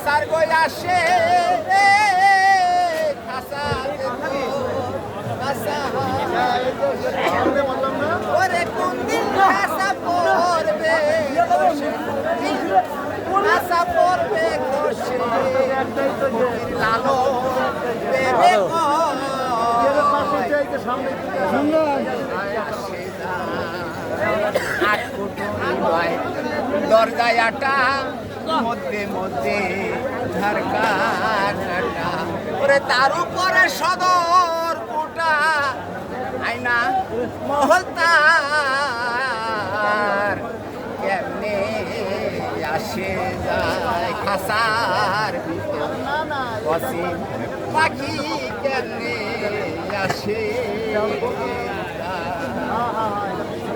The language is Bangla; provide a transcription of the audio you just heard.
খাসার গই আসে খাসা ওরে কোন দিন খাসা পড়বে খাসা পড়বে কষে লালো বেবে দরজায় আটা মধ্যে মধ্যে ঝাড়কা কাটা ওরে তার উপরে সদর কোটা আইনা মহল তার কেমনে আসে যায় খাসার ভিতর পাখি কেমনে আসে